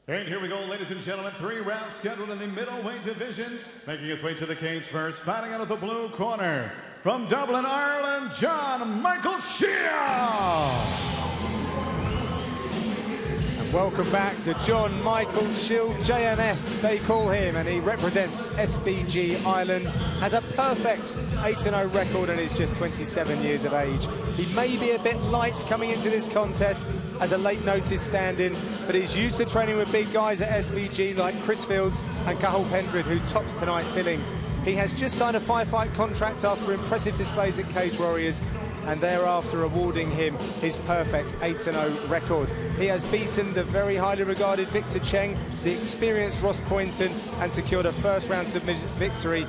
And here we go, ladies and gentlemen. 3 rounds scheduled in the middleweight division. Making his way to the cage first, fighting out of the blue corner. From Dublin, Ireland, John Michael Sheil. Welcome back to John Michael Sheil, JMS they call him, and he represents SBG Ireland, has a perfect 8-0 record and is just 27 years of age. He may be a bit light coming into this contest as a late notice stand-in, but he's used to training with big guys at SBG like Chris Fields and Cathal Pendred, who tops tonight billing. He has just signed a 5-fight contract after impressive displays at Cage Warriors, and thereafter awarding him his perfect 8-0 record. He has beaten the very highly regarded Victor Cheng, the experienced Ross Poynton, and secured a first-round submission victory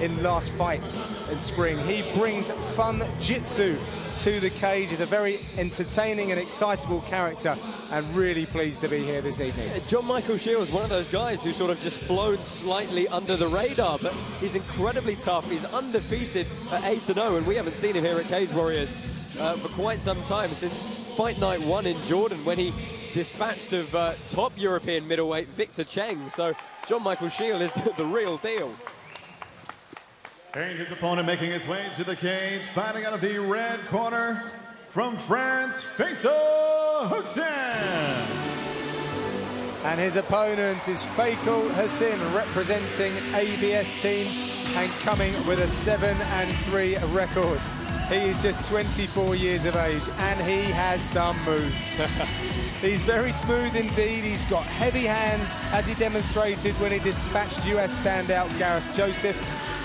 in last fight in spring. He brings fun jitsu to the cage. He's a very entertaining and excitable character, and really pleased to be here this evening. John Michael Sheil is one of those guys who sort of just flowed slightly under the radar, but he's incredibly tough. He's undefeated at 8-0, and we haven't seen him here at Cage Warriors for quite some time, since Fight Night 1 in Jordan, when he dispatched of top European middleweight Victor Cheng. So John Michael Sheil is the real deal. And his opponent making his way to the cage, fighting out of the red corner, from France, Faycal Hucin. And his opponent is Faycal Hucin, representing ABS team and coming with a 7-3 record. He is just 24 years of age, and he has some moves. He's very smooth indeed. He's got heavy hands, as he demonstrated when he dispatched US standout Gareth Joseph.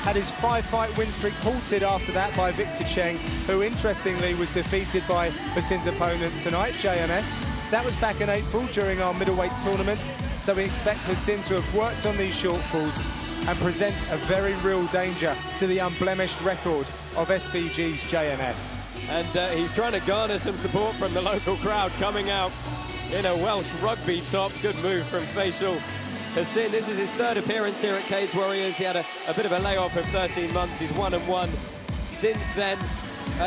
Had his 5-fight win streak halted after that by Victor Cheng, who interestingly was defeated by Hucin's opponent tonight, JMS. That was back in April during our middleweight tournament, so we expect Hucin to have worked on these shortfalls and presents a very real danger to the unblemished record of SBG's JMS. And he's trying to garner some support from the local crowd, coming out in a Welsh rugby top. Good move from Faycal Hucin. This is his 3rd appearance here at Cage Warriors. He had a bit of a layoff of 13 months. He's 1-1 since then.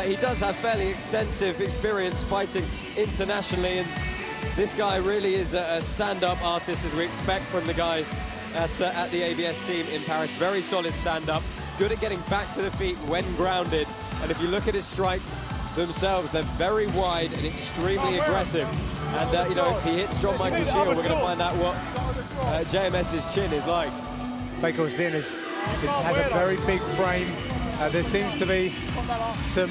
He does have fairly extensive experience fighting internationally, and this guy really is a stand-up artist, as we expect from the guys at the ABS team in Paris. Very solid stand-up, good at getting back to the feet when grounded. And if you look at his strikes themselves, they're very wide and extremely aggressive. And you know, if he hits John Michael Sheil, we're going to find out what JMS's chin is like. Faycal Hucin has a very big frame. There seems to be some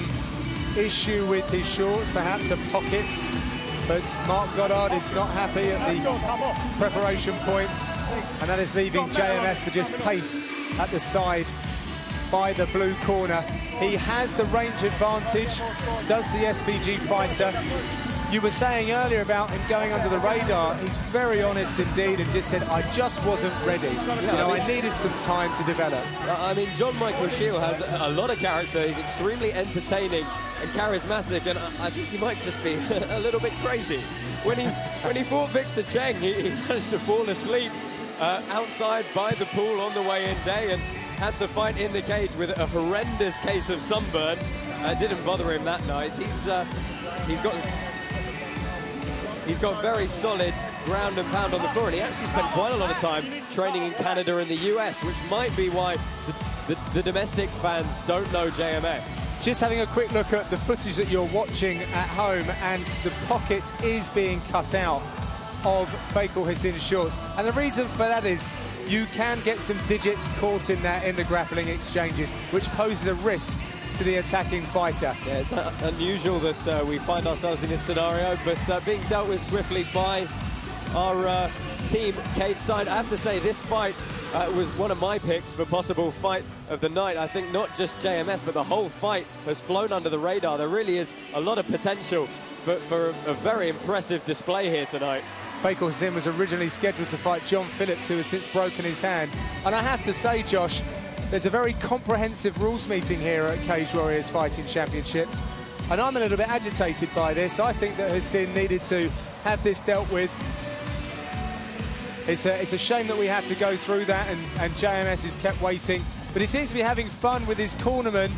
issue with his shorts, perhaps a pocket, but Mark Goddard is not happy at the preparation points, and that is leaving JMS to just pace at the side by the blue corner. He has the range advantage, does the SBG fighter. You were saying earlier about him going under the radar. He's very honest indeed and just said, I just wasn't ready. I needed some time to develop. I mean, John Michael Sheil has a lot of character. He's extremely entertaining and charismatic, and I think he might just be a little bit crazy. When he fought Victor Cheng, he managed to fall asleep outside by the pool on the way in day, and had to fight in the cage with a horrendous case of sunburn. Didn't bother him that night. He's got very solid ground and pound on the floor, and he actually spent quite a lot of time training in Canada and the US, which might be why the domestic fans don't know JMS. Just having a quick look at the footage that you're watching at home, and the pocket is being cut out of Faycal Hucin's shorts. And the reason for that is you can get some digits caught in that in the grappling exchanges, which poses a risk to the attacking fighter. Yeah, it's unusual that we find ourselves in this scenario, but being dealt with swiftly by our team cage side. I have to say, this fight was one of my picks for possible fight of the night. I think not just JMS, but the whole fight has flown under the radar. There really is a lot of potential for a very impressive display here tonight. Faycal Hucin was originally scheduled to fight John Phillips, who has since broken his hand. And I have to say, Josh, there's a very comprehensive rules meeting here at Cage Warriors Fighting Championships, and I'm a little bit agitated by this. I think that Hucin needed to have this dealt with. It's a shame that we have to go through that, and JMS has kept waiting, but he seems to be having fun with his cornerman,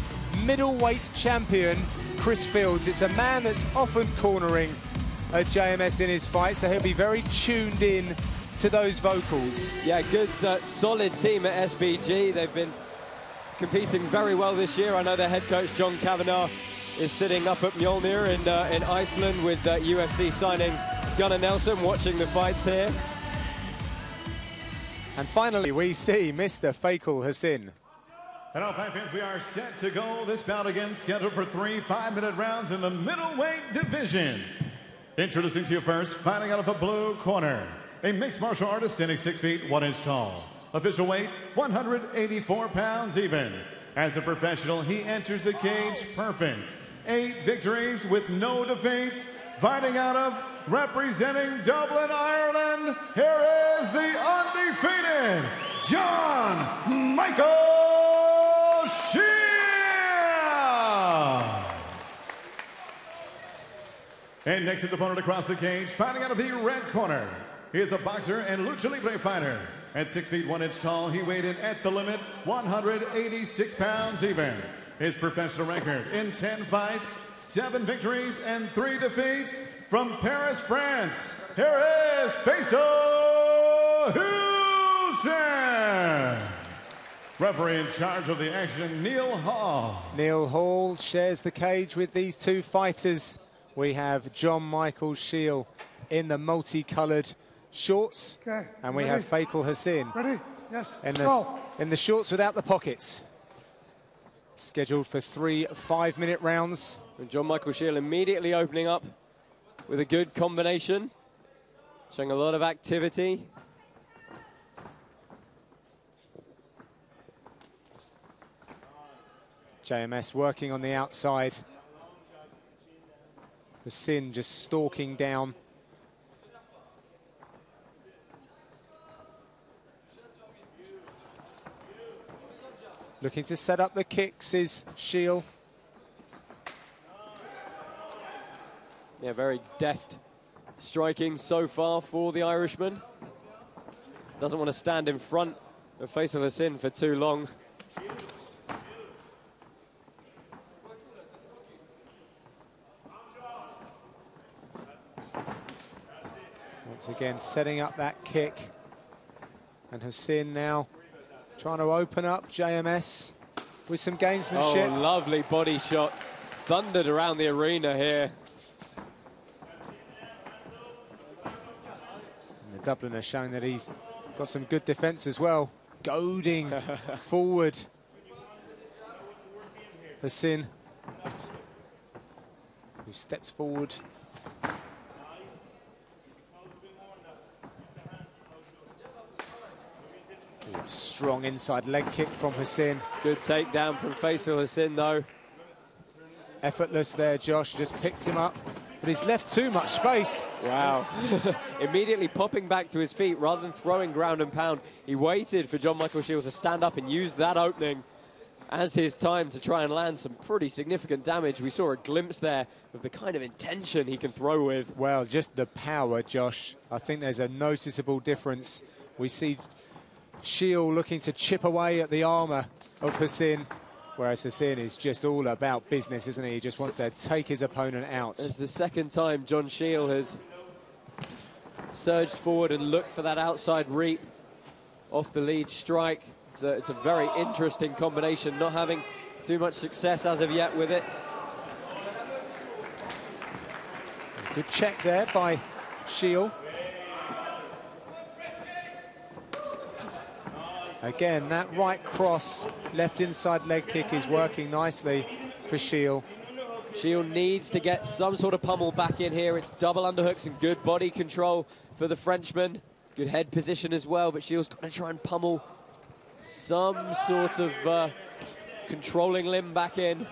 middleweight champion Chris Fields. It's a man that's often cornering JMS in his fight, so he'll be very tuned in to those vocals. Yeah, good, solid team at SBG. They've been competing very well this year. I know their head coach, John Kavanagh, is sitting up at Mjolnir in Iceland with UFC signing Gunnar Nelson, watching the fights here. And finally, we see Mr. Faycal Hucin. And all five fans, we are set to go. This bout again scheduled for 3 5-minute rounds in the middleweight division. Introducing to you first, fighting out of the blue corner, a mixed martial artist standing 6 feet 1 inch tall. Official weight 184 pounds even. As a professional, he enters the cage perfect. 8 victories with no defeats. Fighting out of, representing Dublin, Ireland, here is the undefeated John Michael Sheil. And next his opponent across the cage, fighting out of the red corner. He is a boxer and lucha libre fighter. At 6 feet 1 inch tall, he weighed in at the limit, 186 pounds even. His professional record in 10 fights, 7 victories and 3 defeats. From Paris, France, here is Faycal Hucin. Referee in charge of the action, Neil Hall. Neil Hall shares the cage with these two fighters. We have John Michael Sheil in the multicoloured shorts, and we have Faycal Hucin in the shorts without the pockets. Scheduled for 3 5-minute rounds. And John Michael Sheil immediately opening up with a good combination, showing a lot of activity. JMS working on the outside. Hucin just stalking down. Looking to set up the kicks is Sheil. Yeah, very deft striking so far for the Irishman. Doesn't want to stand in front of Faycal Hucin for too long. Once again, setting up that kick. And Hucin now trying to open up JMS with some gamesmanship. Oh, lovely body shot. Thundered around the arena here. And the Dubliner showing that he's got some good defence as well. Goading forward. Hucin, who steps forward. Strong inside leg kick from Hucin. Good takedown from Faycal Hucin, though. Effortless there, Josh. Just picked him up, but he's left too much space. Wow. Immediately popping back to his feet rather than throwing ground and pound. He waited for John Michael Sheil to stand up and used that opening as his time to try and land some pretty significant damage. We saw a glimpse there of the kind of intention he can throw with. Well, just the power, Josh. I think there's a noticeable difference. We see Sheil looking to chip away at the armour of Hucin, whereas Hucin is just all about business, isn't he? He just wants to take his opponent out. It's the second time John Sheil has surged forward and looked for that outside reap off the lead strike. It's a very interesting combination, not having too much success as of yet with it. Good check there by Sheil. Again, that right cross, left inside leg kick is working nicely for Sheil. Sheil needs to get some sort of pummel back in here. It's double underhooks and good body control for the Frenchman. Good head position as well, but Sheil's got to try and pummel some sort of controlling limb back in.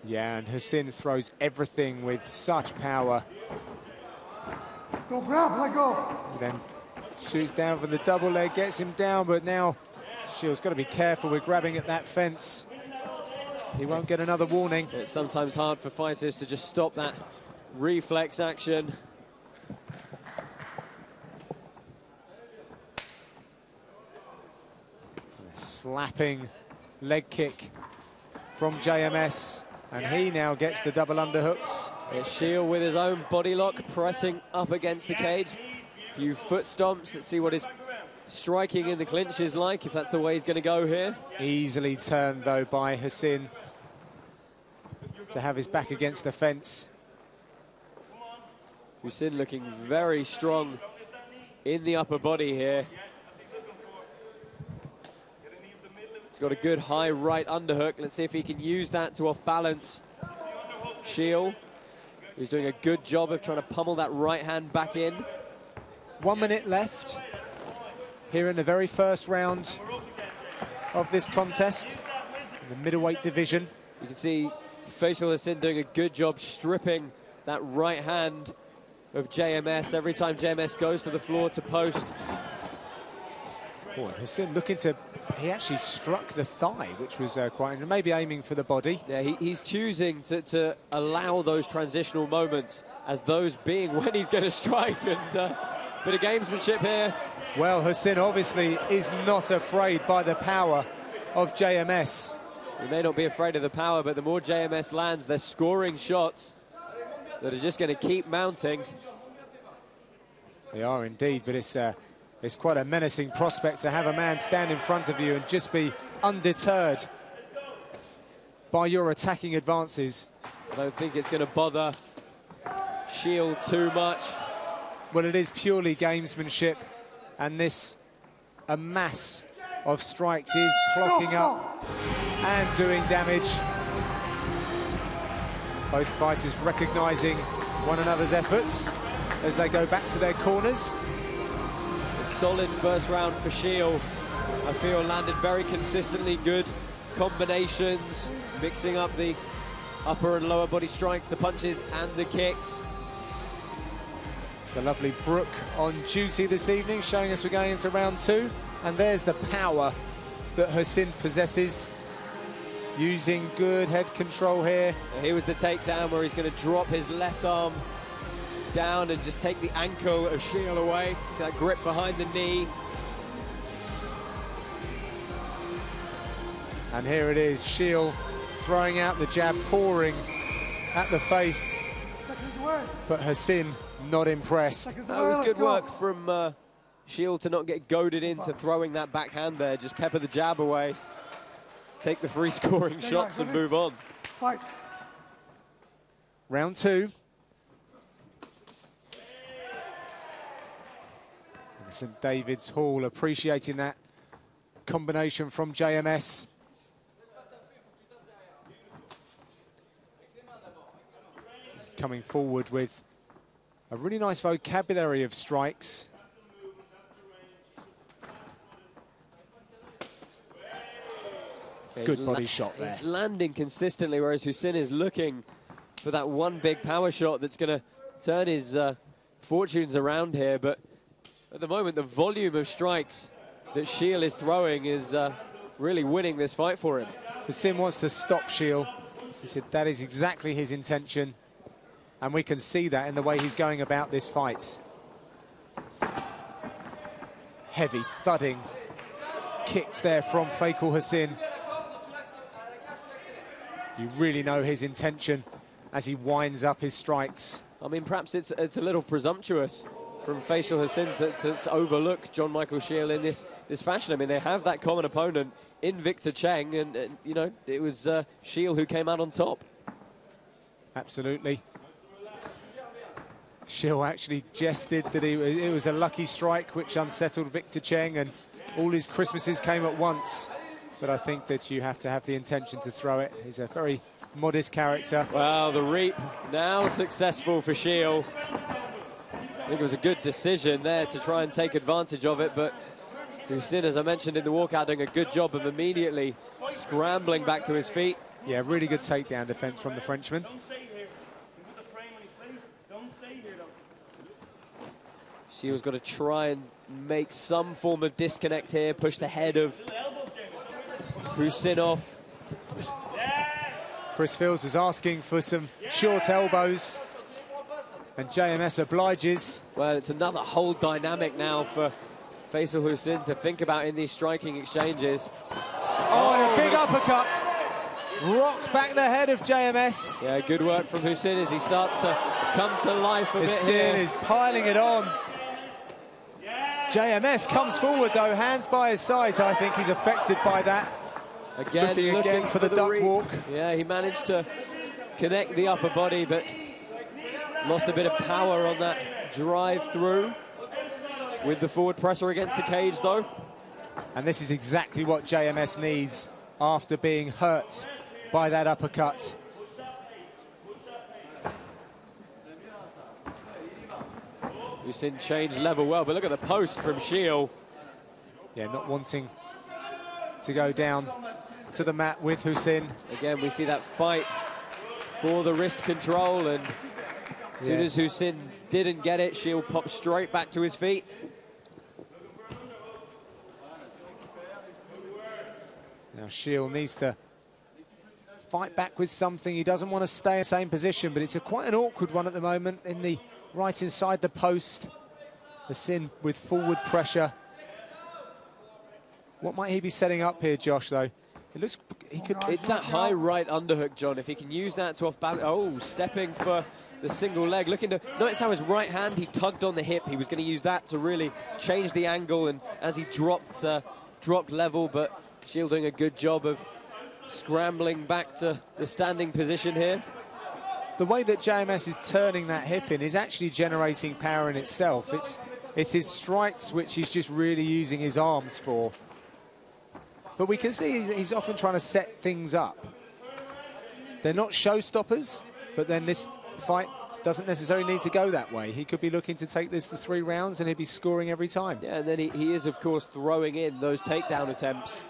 Yeah, and Hucin throws everything with such power. Go grab, let go. Then shoots down for the double leg, gets him down, but now Sheil's got to be careful with grabbing at that fence. He won't get another warning. It's sometimes hard for fighters to just stop that reflex action. Slapping leg kick from JMS, and he now gets the double underhooks. It's Sheil with his own body lock, pressing up against the cage. few foot stomps. Let's see what his striking in the clinch is like, if that's the way he's going to go here. Easily turned, though, by Hucin to have his back against the fence. Hucin looking very strong in the upper body here. He's got a good high right underhook. Let's see if he can use that to off-balance Sheil, who's doing a good job of trying to pummel that right hand back in. 1 minute left here in the very first round of this contest, in the middleweight division. You can see Faycal Hucin doing a good job stripping that right hand of JMS every time JMS goes to the floor to post. Oh, Hucin looking to... He actually struck the thigh, which was quite... Maybe aiming for the body. Yeah, he's choosing to allow those transitional moments as those being when he's going to strike. And bit of gamesmanship here. Well, Hucin obviously is not afraid by the power of JMS. He may not be afraid of the power, but the more JMS lands, they're scoring shots that are just going to keep mounting. They are indeed, but it's quite a menacing prospect to have a man stand in front of you and just be undeterred by your attacking advances. I don't think it's going to bother Sheil too much. Well, it is purely gamesmanship, and this a mass of strikes is clocking up and doing damage. Both fighters recognising one another's efforts as they go back to their corners. A solid first round for Sheil. I feel landed very consistently good combinations, mixing up the upper and lower body strikes, the punches and the kicks. The lovely Brooke on duty this evening, showing us we're going into round 2. And there's the power that Hucin possesses, using good head control here. Here was the takedown where he's going to drop his left arm down and just take the ankle of Sheil away. See that grip behind the knee. And here it is, Sheil throwing out the jab, pouring at the face. But Hucin not impressed. That was good work from Sheil to not get goaded into throwing that backhand there. Just pepper the jab away, take the free scoring shots and move on. Fight. Round 2. St David's Hall appreciating that combination from JMS. He's coming forward with a really nice vocabulary of strikes. Good body shot there. He's landing consistently, whereas Hucin is looking for that one big power shot that's going to turn his fortunes around here. But at the moment, the volume of strikes that Sheil is throwing is really winning this fight for him. Hucin wants to stop Sheil. He said that is exactly his intention. And we can see that in the way he's going about this fight. Heavy thudding kicks there from Faycal Hucin. You really know his intention as he winds up his strikes. I mean, perhaps it's a little presumptuous from Faycal Hucin to overlook John Michael Sheil in this fashion. I mean, they have that common opponent in Victor Cheng, and you know, it was Sheil who came out on top. Absolutely. Sheil actually jested that it was a lucky strike which unsettled Victor Cheng, and all his Christmases came at once. But I think that you have to have the intention to throw it. He's a very modest character. Well, the reap now successful for Sheil. I think it was a good decision there to try and take advantage of it, but Hucin, as I mentioned in the walkout, doing a good job of immediately scrambling back to his feet. Yeah, really good takedown defense from the Frenchman. Sheil's got to try and make some form of disconnect here, push the head of Hucin off. Chris Fields is asking for some short elbows, and JMS obliges. Well, it's another whole dynamic now for Faycal Hucin to think about in these striking exchanges. Oh, and a big uppercut. Rocked back the head of JMS. Yeah, good work from Hucin as he starts to come to life a bit here. Hucin is piling it on. JMS comes forward though, hands by his sides. I think he's affected by that. Again, looking again for the duck walk. Yeah, he managed to connect the upper body, but lost a bit of power on that drive through with the forward pressure against the cage though. And this is exactly what JMS needs after being hurt by that uppercut. Hucin changed level well, but look at the post from Sheil. Yeah, not wanting to go down to the mat with Hucin. Again, we see that fight for the wrist control, and as soon as Hucin didn't get it, Sheil popped straight back to his feet. Now Sheil needs to fight back with something. He doesn't want to stay in the same position, but it's quite an awkward one at the moment in the right inside the post. Hucin with forward pressure. What might he be setting up here, Josh, though? It looks he could. It's that high right underhook, John. If he can use that to off balance. Oh, stepping for the single leg. Looking to notice how his right hand, he tugged on the hip. He was going to use that to really change the angle, and as he dropped level, but Sheil doing a good job of scrambling back to the standing position here. The way that JMS is turning that hip in is actually generating power in itself. It's his strikes which he's just really using his arms for. But we can see he's often trying to set things up. They're not showstoppers, but then this fight doesn't necessarily need to go that way. He could be looking to take this to 3 rounds and he'd be scoring every time. Yeah, and then he is, of course, throwing in those takedown attempts,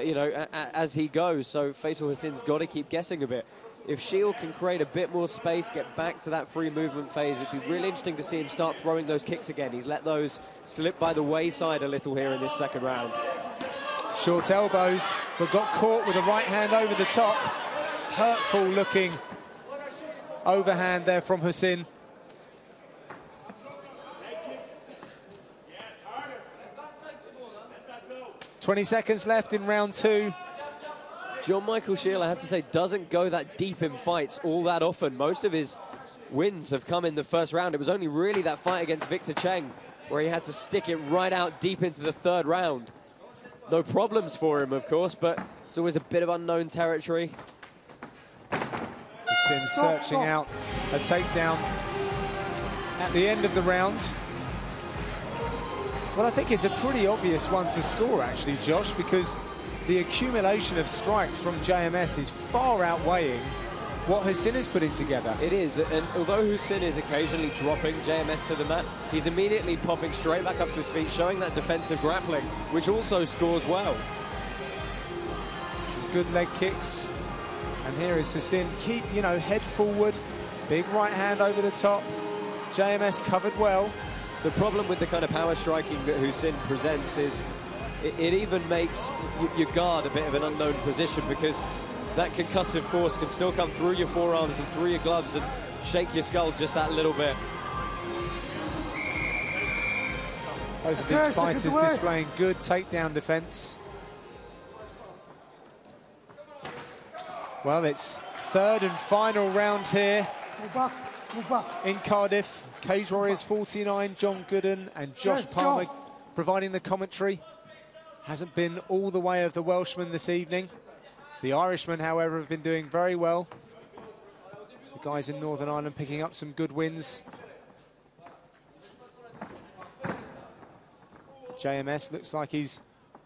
you know, as he goes. So Faycal Hucin's got to keep guessing a bit. If Sheil can create a bit more space, get back to that free movement phase, it'd be really interesting to see him start throwing those kicks again. He's let those slip by the wayside a little here in this second round. Short elbows, but got caught with a right hand over the top. Hurtful looking overhand there from Hucin. "20 seconds left in round 2. John Michael Sheil, I have to say, doesn't go that deep in fights all that often. Most of his wins have come in the first round. It was only really that fight against Victor Cheng where he had to stick it right out deep into the 3rd round. No problems for him, of course, but it's always a bit of unknown territory. Hucin searching out a takedown at the end of the round. Well, I think it's a pretty obvious one to score, actually, Josh, because the accumulation of strikes from JMS is far outweighing what Hucin is putting together. It is, and although Hucin is occasionally dropping JMS to the mat, he's immediately popping straight back up to his feet, showing that defensive grappling, which also scores well. Some good leg kicks. And here is Hucin. Keep, you know, head forward. Big right hand over the top. JMS covered well. The problem with the kind of power striking that Hucin presents is it even makes your guard a bit of an unknown position, because that concussive force can still come through your forearms and through your gloves and shake your skull just that little bit. Both of these fighters displaying good takedown defense. Well, it's 3rd and final round here in Cardiff. Cage Warriors 49, John Gooden and Josh Palmer providing the commentary. Hasn't been all the way of the Welshman this evening. The Irishmen, however, have been doing very well. The guys in Northern Ireland picking up some good wins. JMS looks like he's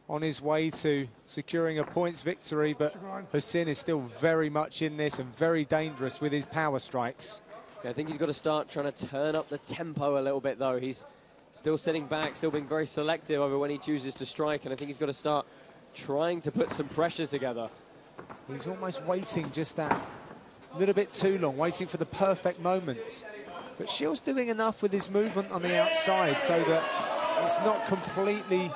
on his way to securing a points victory, but Hucin is still very much in this and very dangerous with his power strikes. Yeah, I think he's got to start trying to turn up the tempo a little bit, though. He's still sitting back, still being very selective over when he chooses to strike, and I think he's got to start trying to put some pressure together. He's almost waiting just that little bit too long, waiting for the perfect moment. But Sheil's doing enough with his movement on the outside so that it's not completely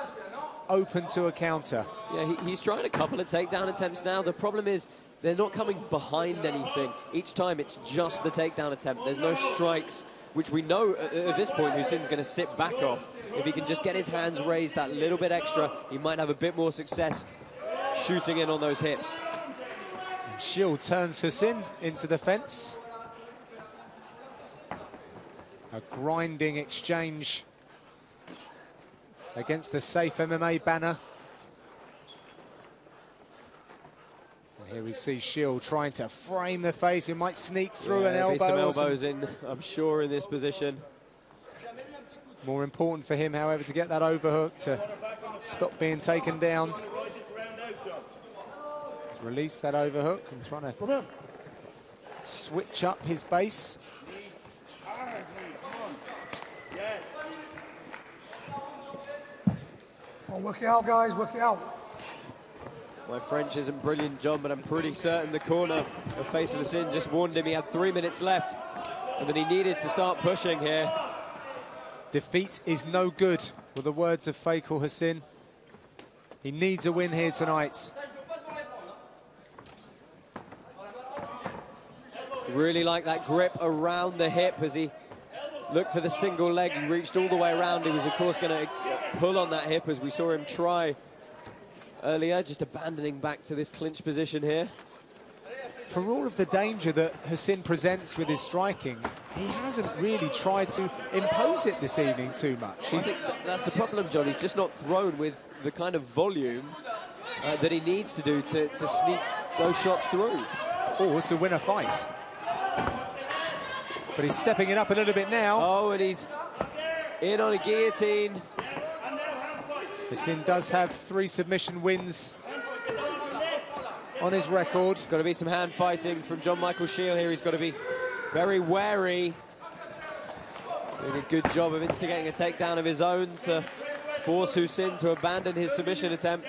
open to a counter. Yeah, he's trying a couple of takedown attempts now. The problem is they're not coming behind anything. Each time it's just the takedown attempt. There's no strikes, which we know at this point Hucin's going to sit back off. If he can just get his hands raised that little bit extra, he might have a bit more success shooting in on those hips. And Sheil turns Hucin into the fence. A grinding exchange against the Safe MMA banner. And here we see Sheil trying to frame the face. He might sneak through an elbow. Some elbows in, I'm sure, in this position. More important for him, however, to get that overhook to stop being taken down. He's released that overhook and trying to switch up his base. Oh, work it out, guys, work it out. My French isn't brilliant, John, but I'm pretty certain the corner of Faycal Hucin just warned him he had 3 minutes left and that he needed to start pushing here. Defeat is no good, were the words of Faycal Hucin. He needs a win here tonight. Really like that grip around the hip as he looked for the single leg. He reached all the way around. He was, of course, going to pull on that hip as we saw him try earlier, just abandoning back to this clinch position here. For all of the danger that Hucin presents with his striking, he hasn't really tried to impose it this evening too much. I think that's the problem, John. He's just not thrown with the kind of volume that he needs to do to sneak those shots through. Or to win a fight. But he's stepping it up a little bit now. Oh, and he's in on a guillotine. Hucin does have 3 submission wins on his record. Got to be some hand fighting from John Michael Sheil here. He's got to be very wary. Doing a good job of instigating a takedown of his own to force Hucin to abandon his submission attempt.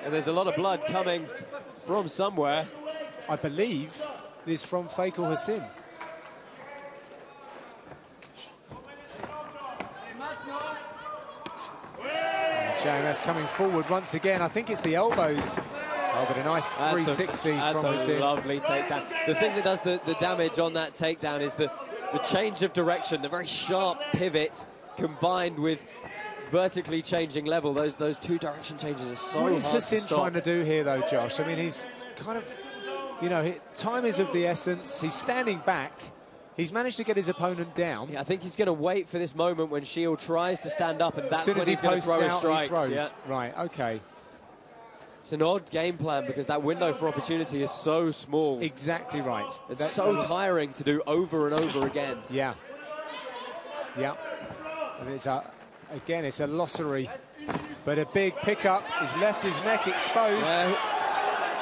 And there's a lot of blood coming from somewhere. I believe it is from Faycal Hucin. JMS coming forward once again. I think it's the elbows. Oh, but a nice 360 from Hucin. That's a lovely takedown. The thing that does the damage on that takedown is the change of direction, the very sharp pivot combined with vertically changing level. Those 2 direction changes are so hard to stop. What is Hucin trying to do here, though, Josh? I mean, he's kind of, you know, time is of the essence. He's standing back. He's managed to get his opponent down. Yeah, I think he's going to wait for this moment when Sheil tries to stand up, and that's when he's going to throw his strikes. Yeah. Right, okay. It's an odd game plan because that window for opportunity is so small. Exactly right. It's so tiring to do over and over again. Yeah. Yeah. And it's again, it's a lossery, but a big pickup. He's left his neck exposed.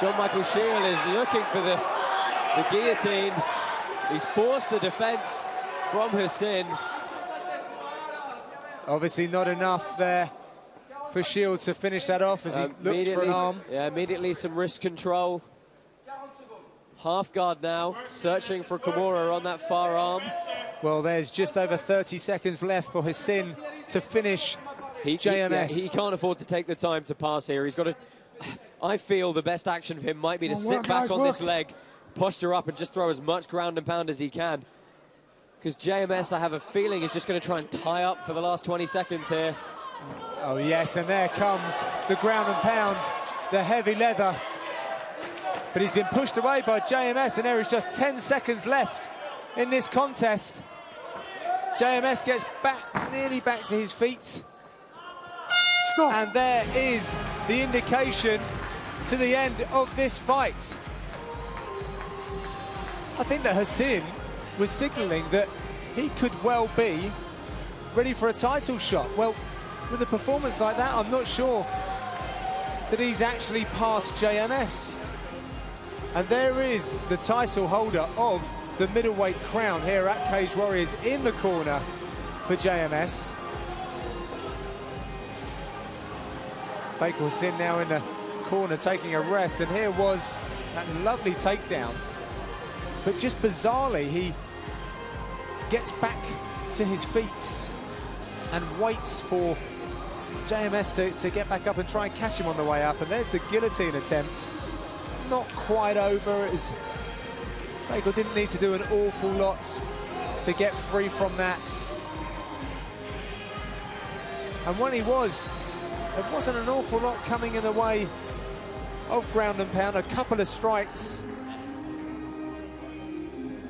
John Michael Sheil is looking for the guillotine. He's forced the defense from Hucin. Obviously not enough there for Sheil to finish that off as he looks for an arm. Yeah, immediately some wrist control. Half guard now, searching for Kimura on that far arm. Well, there's just over 30 seconds left for Hucin to finish JMS. He can't afford to take the time to pass here. He's got to... I feel the best action for him might be to sit back on this leg, posture up and just throw as much ground and pound as he can. Because JMS, I have a feeling, is just going to try and tie up for the last 20 seconds here. Oh, yes, and there comes the ground and pound, the heavy leather. But he's been pushed away by JMS, and there is just 10 seconds left in this contest. JMS gets back, nearly back to his feet. Stop. And there is the indication to the end of this fight. I think that Hucin was signalling that he could well be ready for a title shot. Well, with a performance like that, I'm not sure that he's actually passed JMS. And there is the title holder of the middleweight crown here at Cage Warriors in the corner for JMS. Faycal Hucin now in the corner taking a rest, and here was that lovely takedown. But just bizarrely, he gets back to his feet and waits for JMS to get back up and try and catch him on the way up. And there's the guillotine attempt. Not quite over, as Faycal didn't need to do an awful lot to get free from that. And when he was, there wasn't an awful lot coming in the way of ground and pound, a couple of strikes.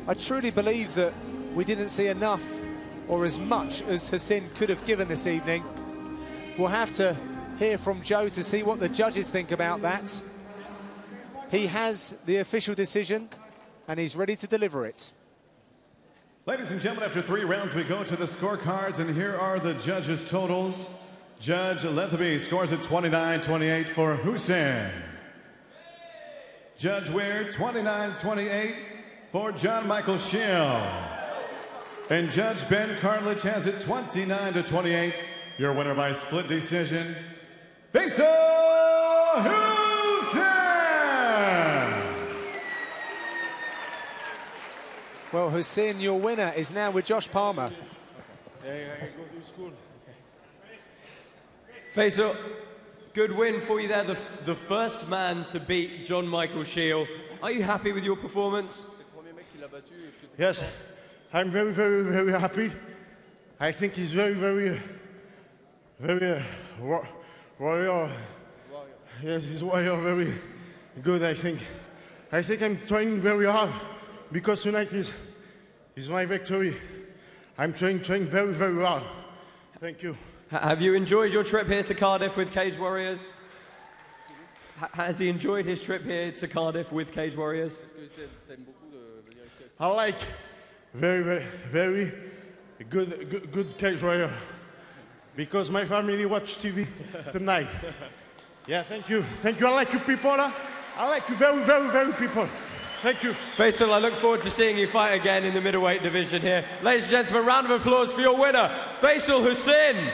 I truly believe that we didn't see enough or as much as Hucin could have given this evening. We'll have to hear from Joe to see what the judges think about that. He has the official decision, and he's ready to deliver it. Ladies and gentlemen, after 3 rounds, we go to the scorecards, and here are the judges' totals. Judge Lethaby scores at 29-28 for Hucin. Judge Weir, 29-28 for John Michael Sheil. And Judge Ben Cartledge has it 29-28. Your winner by split decision, Faycal Hucin! Well, Hucin, your winner is now with Josh Palmer. Yeah, I go to school. Faycal, good win for you there, the first man to beat John Michael Sheil. Are you happy with your performance? Yes, I'm very, very, very happy. I think he's very, very, very warrior. Yes, he's warrior, very good, I think. I think I'm trying very hard because tonight is my victory. I'm trying very, very hard. Thank you. Have you enjoyed your trip here to Cardiff with Cage Warriors? Has he enjoyed his trip here to Cardiff with Cage Warriors? I like very, very, very good Cage Warrior because my family watch TV tonight. Yeah, thank you. Thank you. I like you people. I like you very, very, very people. Thank you. Faycal, I look forward to seeing you fight again in the middleweight division here. Ladies and gentlemen, round of applause for your winner, Faycal Hucin.